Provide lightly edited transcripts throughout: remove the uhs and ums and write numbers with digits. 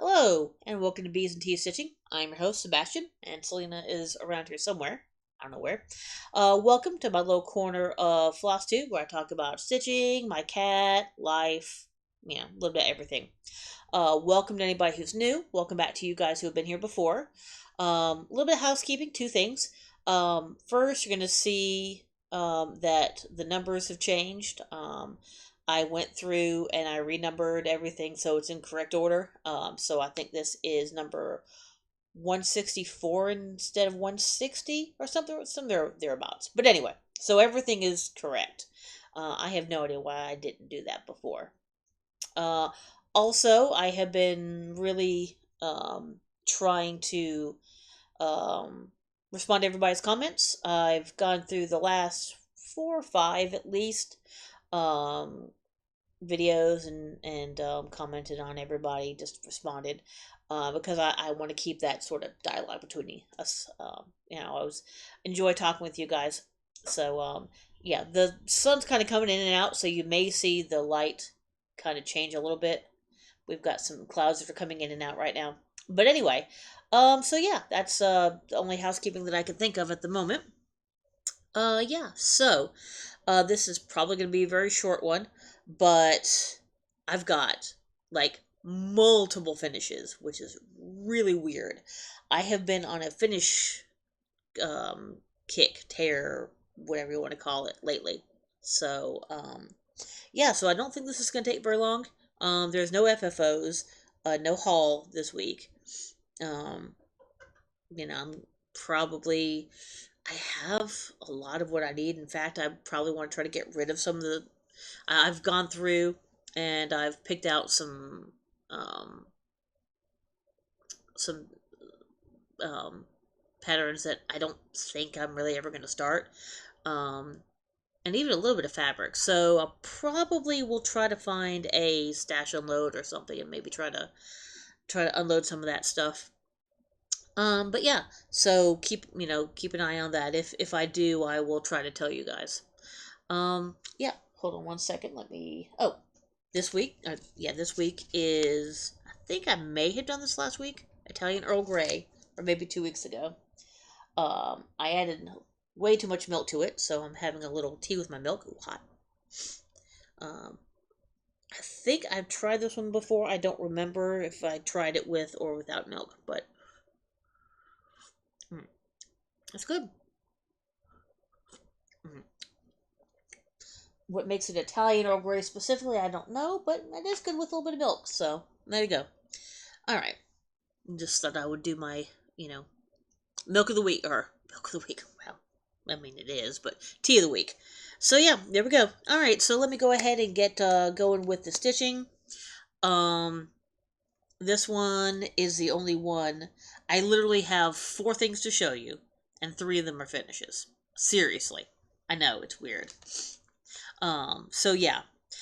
Hello, and welcome to Bees and Tea Stitching. I'm your host, Sebastian, and Selena is around here somewhere. I don't know where. Welcome to my little corner of Floss Tube, where I talk about stitching, my cat, life, a little bit of everything. Welcome to anybody who's new. Welcome back to you guys who have been here before. A little bit of housekeeping, two things. First, you're going to see that the numbers have changed. I went through and I renumbered everything so it's in correct order. So I think this is number 164 instead of 160 or something, thereabouts. But anyway, so everything is correct. I have no idea why I didn't do that before. Uh, Also, I have been really trying to um, respond to everybody's comments. I've gone through the last four or five at least um, videos and commented on everybody, just responded because I want to keep that sort of dialogue between us. I always enjoy talking with you guys. So, yeah, the sun's kind of coming in and out, so you may see the light kind of change a little bit. We've got some clouds that are coming in and out right now. But anyway, so yeah, that's the only housekeeping that I can think of at the moment. Yeah, so this is probably going to be a very short one, but I've got like multiple finishes, which is really weird. I have been on a finish kick, tear, whatever you want to call it, lately. So, yeah, so I don't think this is going to take very long. There's no FFOs, no haul this week. Um, I'm probably I have a lot of what I need. In fact, I probably want to try to get rid of some of the. I've gone through and I've picked out some um, patterns that I don't think I'm really ever going to start, um, and even a little bit of fabric. So I probably will try to find a stash unload or something, and maybe try to unload some of that stuff. But yeah, so keep an eye on that. If I do, I will try to tell you guys. Yeah, hold on one second. Let me. Oh, this week. Yeah, this week is. I think I may have done this last week. Italian Earl Grey, or maybe 2 weeks ago. I added way too much milk to it, so I'm having a little tea with my milk. Ooh, hot. Um, I think I've tried this one before. I don't remember if I tried it with or without milk, but mm, it's good. Mm. What makes it Italian Earl Grey specifically, I don't know, but it is good with a little bit of milk. So there you go. All right, just thought I would do my, milk of the week or milk of the week. Well, I mean it is, but tea of the week. So yeah, there we go. All right, so let me go ahead and get going with the stitching. Um, this one is the only one. I literally have four things to show you, and three of them are finishes. Seriously, I know it's weird. So yeah.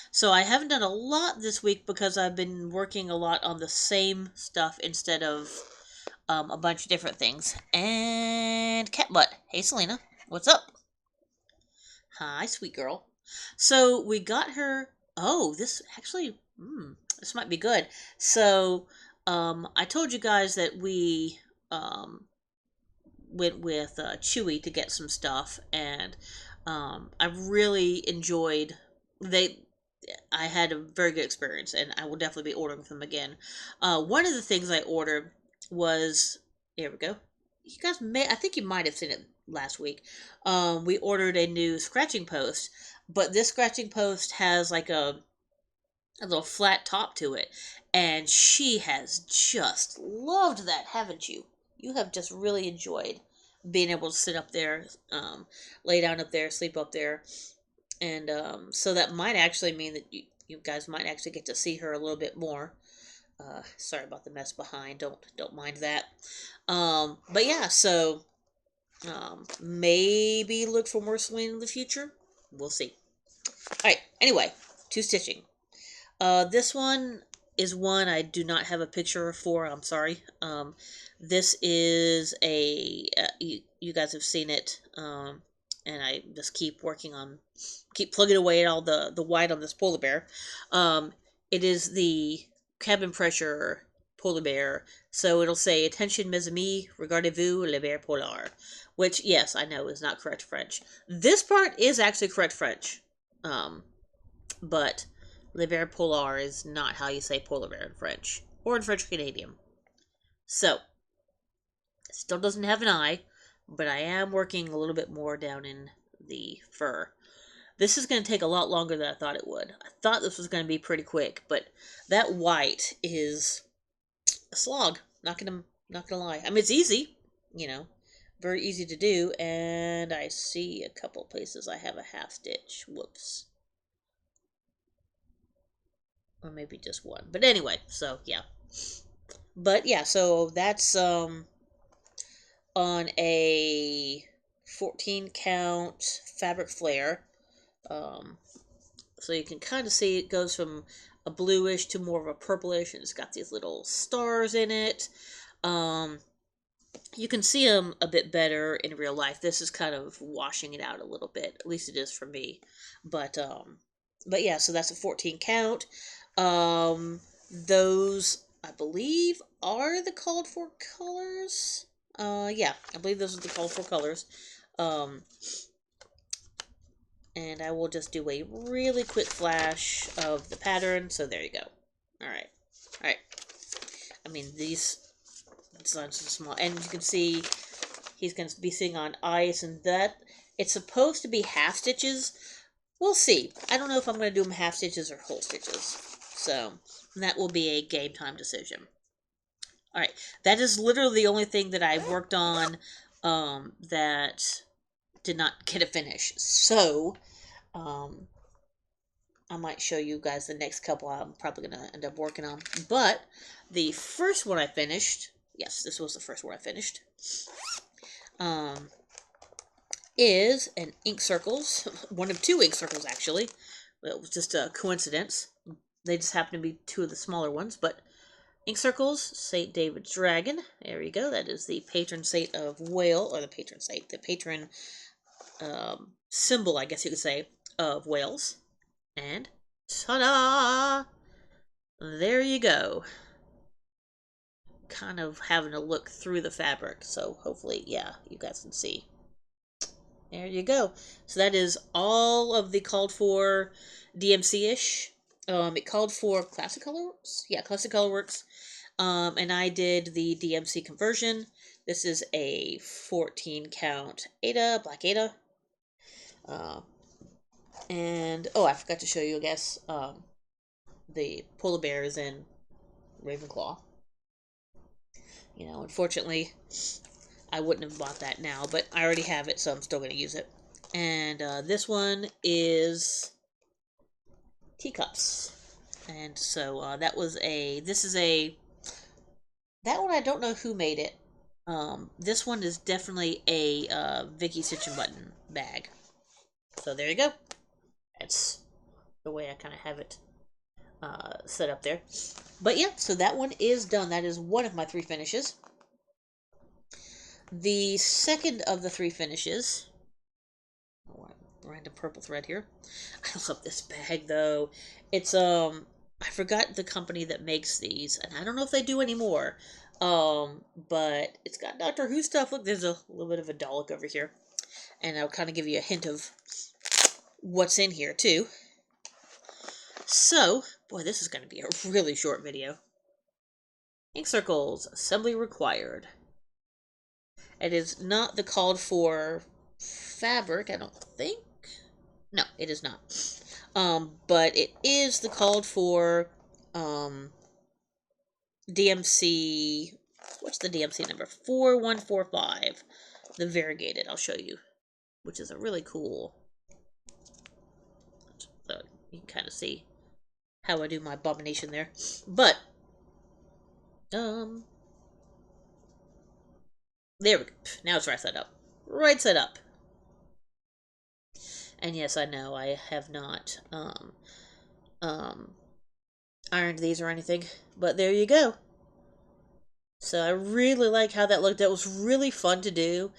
So I haven't done a lot this week because I've been working a lot on the same stuff instead of a bunch of different things. And cat butt. Hey Selena, what's up? Hi, sweet girl. So we got her. Oh, this actually, this might be good. So, I told you guys that we went with Chewy to get some stuff, and I really enjoyed. They, I had a very good experience, and I will definitely be ordering from them again. One of the things I ordered was here we go. You guys may, I think you might have seen it last week. We ordered a new scratching post, but this scratching post has like a little flat top to it, and she has just loved that, haven't you? You have just really enjoyed being able to sit up there, lay down up there, sleep up there, and so that might actually mean that you guys might actually get to see her a little bit more. Sorry about the mess behind. Don't mind that. But yeah, so maybe look for more Selena in the future. We'll see. All right. Anyway, to stitching. This one is one I do not have a picture for. I'm sorry. This is you guys have seen it. And I just keep plugging away at all the white on this polar bear. It is the cabin pressure polar bear. So it'll say, attention mes amis, regardez-vous le bear polar. Which, yes, I know is not correct French. This part is actually correct French. But le bear polar is not how you say polar bear in French. Or in French Canadian. So, it still doesn't have an eye, but I am working a little bit more down in the fur. This is going to take a lot longer than I thought it would. I thought this was going to be pretty quick, but that white is a slog. Not gonna lie. I mean, it's easy, you know, very easy to do. And I see a couple places I have a half stitch. Whoops. Or maybe just one. But anyway, so yeah. But yeah, so that's on a 14 count fabric flare. So you can kind of see it goes from a bluish to more of a purplish, and it's got these little stars in it. You can see them a bit better in real life. This is kind of washing it out a little bit. At least it is for me. But yeah, so that's a 14 count. Those, I believe, are the called for colors. Yeah, I believe those are the called for colors. And I will just do a really quick flash of the pattern. So there you go. Alright. Alright. I mean, these designs are small. And you can see he's going to be sitting on ice, and that it's supposed to be half stitches. We'll see. I don't know if I'm going to do them half stitches or whole stitches. So that will be a game time decision. Alright. That is literally the only thing that I worked on that did not get a finish. So I might show you guys the next couple I'm probably going to end up working on. But the first one I finished, yes, this was the first one I finished, is an ink circles. One of two ink circles, actually. It was just a coincidence. They just happen to be two of the smaller ones. But ink circles, St. David's Dragon. There you go. That is the patron saint of Wales, or the patron saint, the patron symbol, I guess you could say, of Wales. And ta-da! There you go. Kind of having a look through the fabric, so hopefully, yeah, you guys can see. There you go. So that is all of the called for DMC-ish. It called for Classic Colorworks. Yeah, Classic Colorworks. And I did the DMC conversion. This is a 14 count Ada, Black Ada. And, oh, I forgot to show you, I guess, the polar bear is in Ravenclaw. You know, unfortunately, I wouldn't have bought that now, but I already have it, so I'm still going to use it. And this one is Teacups. And so that was that one I don't know who made it. This one is definitely a Vicky Stitch and Button bag. So there you go. That's the way I kind of have it set up there. But yeah, so that one is done. That is one of my 3 finishes. The second of the 3 finishes, random purple thread here. I love this bag though. It's I forgot the company that makes these, and I don't know if they do anymore. But it's got Doctor Who stuff. Look, there's a little bit of a Dalek over here, and I'll kind of give you a hint of what's in here too. So, boy, this is going to be a really short video. Ink circles, assembly required. It is not the called for fabric, I don't think. No, it is not. But it is the called for DMC. What's the DMC number? 4145. The variegated, I'll show you. Which is a really cool. So you can kind of see how I do my abomination there. But there we go. Now it's right side up. Right side up. And yes, I know I have not ironed these or anything, but there you go. So I really like how that looked. That was really fun to do,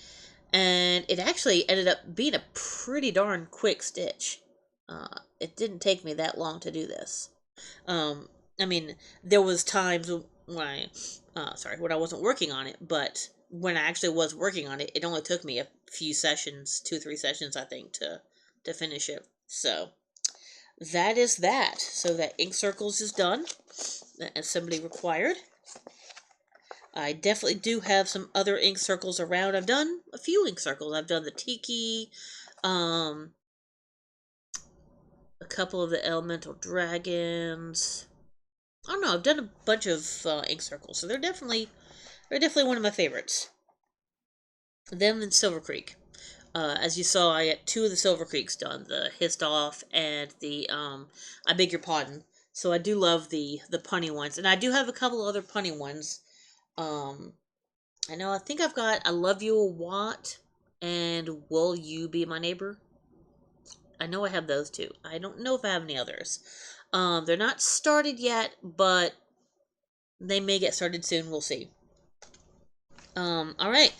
and it actually ended up being a pretty darn quick stitch. It didn't take me that long to do this. I mean, there was times when I wasn't working on it, but when I actually was working on it, it only took me a few sessions, 2 or 3 sessions, I think, to finish it. So that is that. So that ink circles is done. That assembly required. I definitely do have some other ink circles around. I've done a few ink circles. I've done the tiki, um, a couple of the elemental dragons. I don't know. I've done a bunch of ink circles, so they're definitely one of my favorites. Them and Silver Creek. As you saw, I got 2 of the Silver Creeks done, the Hissed Off and the I Beg Your Pardon. So I do love the punny ones, and I do have a couple other punny ones. Um, I think I've got I Love You a Watt and Will You Be My Neighbor. I know I have those 2. I don't know if I have any others. They're not started yet, but they may get started soon. We'll see. All right.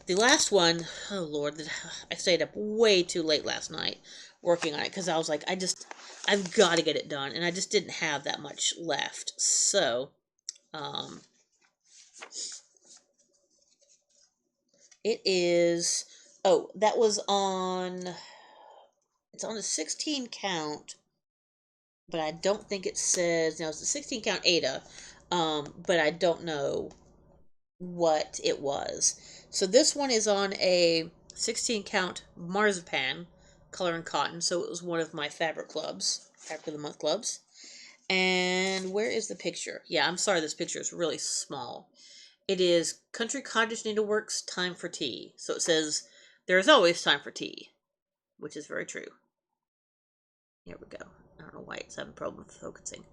The last one, oh Lord, I stayed up way too late last night working on it because I was like, I've got to get it done, and I just didn't have that much left. So, um, it is. Oh, that was on. It's on a 16 count, but I don't think it says. Now it's a 16 count Ada, but I don't know what it was. So this one is on a 16 count marzipan color and cotton. So it was one of my fabric of the month clubs. And where is the picture? Yeah, I'm sorry, this picture is really small. It is Country Cottage Needleworks Time for Tea. So it says, there is always time for tea, which is very true. Here we go. I don't know why it's having a problem with focusing.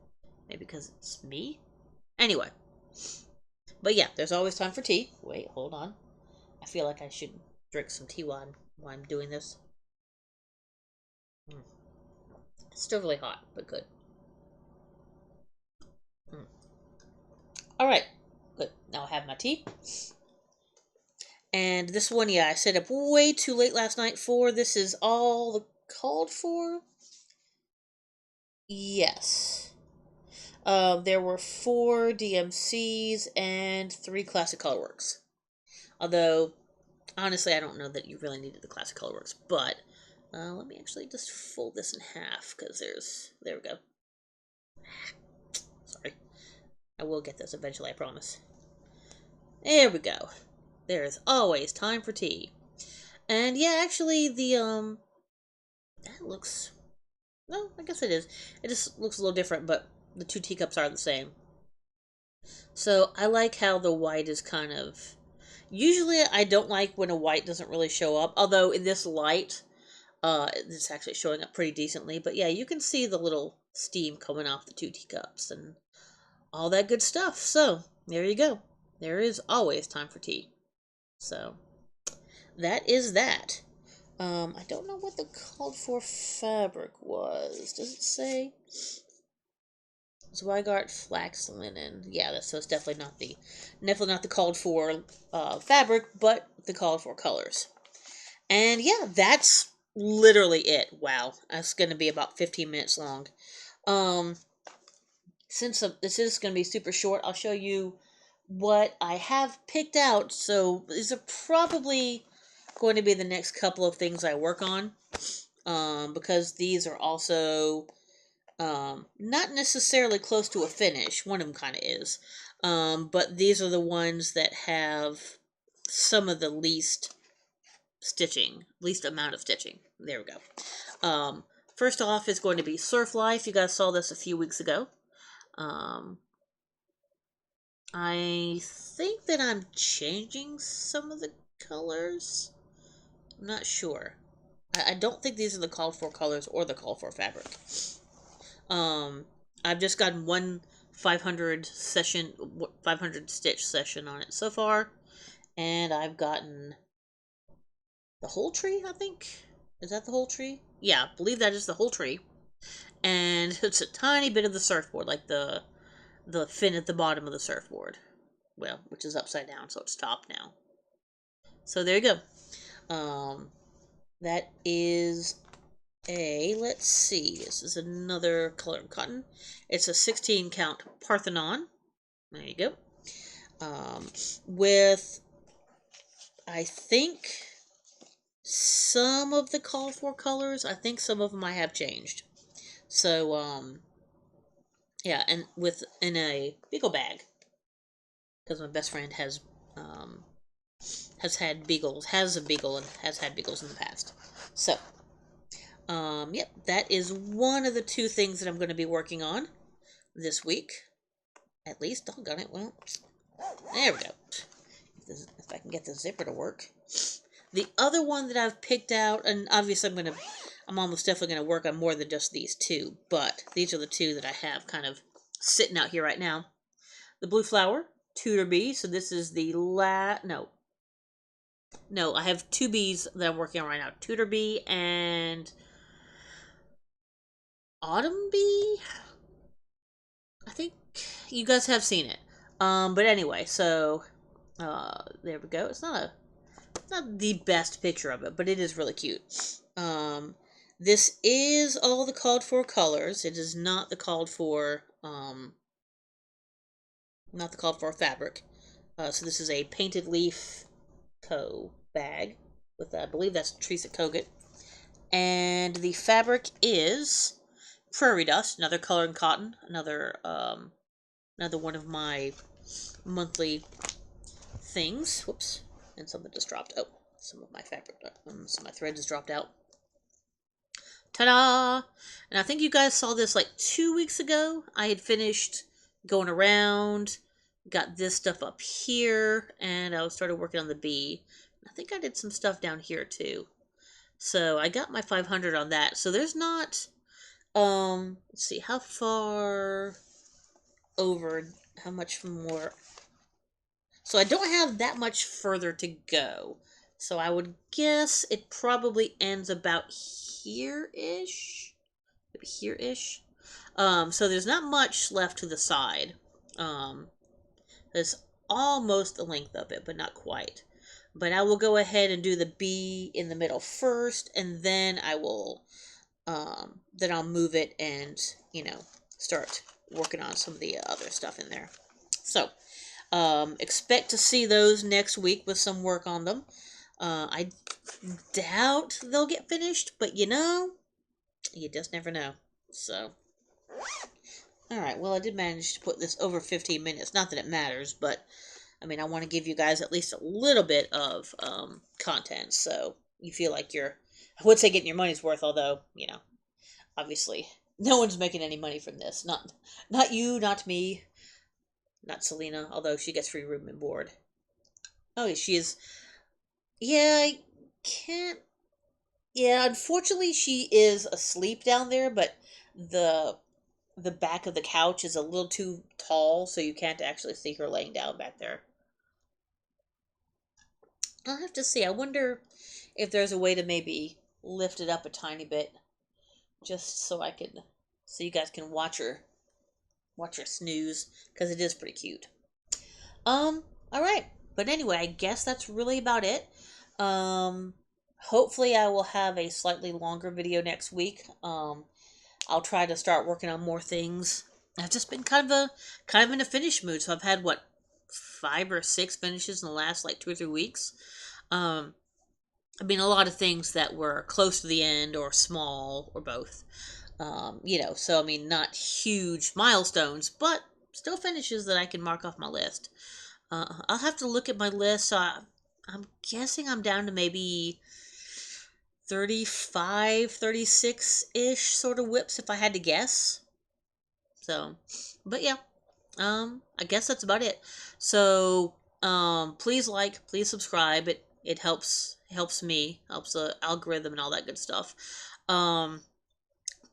Maybe because it's me? Anyway. But yeah, there's always time for tea. Wait, hold on. I feel like I should drink some tea while I'm doing this. Mm. It's still really hot, but good. Mm. Alright, good. Now I have my tea. And this one, yeah, I stayed up way too late last night for. This is all called for? Yes. There were 4 DMCs and 3 Classic Colorworks. Although, honestly, I don't know that you really needed the Classic Colorworks, but let me actually just fold this in half, because there we go. Sorry. I will get this eventually, I promise. There we go. There is always time for tea. And yeah, actually, that looks, no, I guess it is. It just looks a little different, but the 2 teacups are the same. So I like how the white is kind of, usually I don't like when a white doesn't really show up, although in this light, it's actually showing up pretty decently. But yeah, you can see the little steam coming off the 2 teacups and all that good stuff. So there you go. There is always time for tea. So that is that. I don't know what the called for fabric was. Does it say? Zweigart flax linen. Yeah, so it's definitely not the called for fabric, but the called for colors. And yeah, that's literally it. Wow, that's going to be about 15 minutes long. Um, since this is going to be super short, I'll show you what I have picked out. So these are probably going to be the next couple of things I work on, because these are also not necessarily close to a finish. One of them kind of is. But these are the ones that have some of the least amount of stitching. There we go. First off is going to be Surf Life. You guys saw this a few weeks ago. I think that I'm changing some of the colors. I'm not sure. I don't think these are the called for colors or the called for fabric. I've just gotten one 500 stitch session on it so far, and I've gotten the whole tree, I think. Is that the whole tree? Yeah, I believe that is the whole tree. And it's a tiny bit of the surfboard, like the fin at the bottom of the surfboard. Well, which is upside down, so it's top now. So there you go. That is let's see, this is another color cotton. It's a 16 count Parthenon. There you go. With, I think, some of the called for colors, I think some of them I have changed. So, yeah, and in a Beagle bag, because my best friend um, has had beagles, has a beagle, and has had beagles in the past. So, yep, that is one of the two things that I'm going to be working on this week. At least, doggone it. Well, there we go. If I can get the zipper to work. The other one that I've picked out, and obviously I'm almost definitely going to work on more than just these two, but these are the two that I have kind of sitting out here right now. The blue flower, Tudor bee. So this is the no, I have two bees that I'm working on right now. Tudor bee and autumn bee. I think you guys have seen it. But anyway, so there we go. It's not the best picture of it, but it is really cute. This is all the called for colors. It is not the called for fabric. So this is a painted leaf bag with, I believe that's Teresa Kogut. And the fabric is prairie dust, another color in cotton, another one of my monthly things. Whoops, and something just dropped. Oh, some of my fabric, some of my thread just dropped out. Ta-da! And I think you guys saw this like 2 weeks ago. I had finished going around, got this stuff up here, and I started working on the bee. I think I did some stuff down here too. So I got my 500 on that. So there's not, let's see, how far over, how much more. So I don't have that much further to go. So I would guess it probably ends about here-ish. Maybe here-ish. So there's not much left to the side. There's almost the length of it, but not quite. But I will go ahead and do the bee in the middle first, and then then I'll move it and, start working on some of the other stuff in there. So, expect to see those next week with some work on them. I doubt they'll get finished, but you just never know. So, alright, well, I did manage to put this over 15 minutes. Not that it matters, but, I want to give you guys at least a little bit of content, so you feel like I would say getting your money's worth, although, obviously, no one's making any money from this. Not you, not me, not Selena, although she gets free room and board. Oh, she is. Yeah, I can't. Yeah, unfortunately, she is asleep down there, but the the back of the couch is a little too tall, so you can't actually see her laying down back there. I'll have to see. I wonder if there's a way to maybe lift it up a tiny bit, just so you guys can watch her snooze, because it is pretty cute. All right. But anyway, I guess that's really about it. Um, Hopefully I will have a slightly longer video next week. I'll try to start working on more things. I've just been kind of in a finish mood, so I've had what 5 or 6 finishes in the last like 2 or 3 weeks. Um, a lot of things that were close to the end or small or both. So not huge milestones, but still finishes that I can mark off my list. I'll have to look at my list. So I'm guessing I'm down to maybe 35, 36-ish sort of whips if I had to guess. So, but yeah, I guess that's about it. So, please please subscribe. It helps me, helps the algorithm and all that good stuff.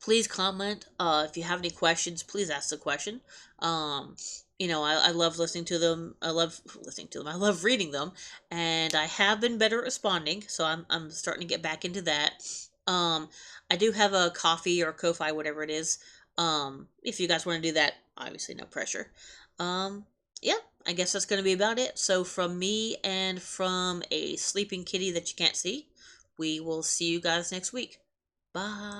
Please comment. If you have any questions, please ask the question. I love listening to them. I love listening to them. I love reading them, and I have been better at responding. So I'm starting to get back into that. I do have a Coffee or Ko-fi, whatever it is. If you guys want to do that, obviously no pressure. Yeah, I guess that's going to be about it. So from me and from a sleeping kitty that you can't see, we will see you guys next week. Bye.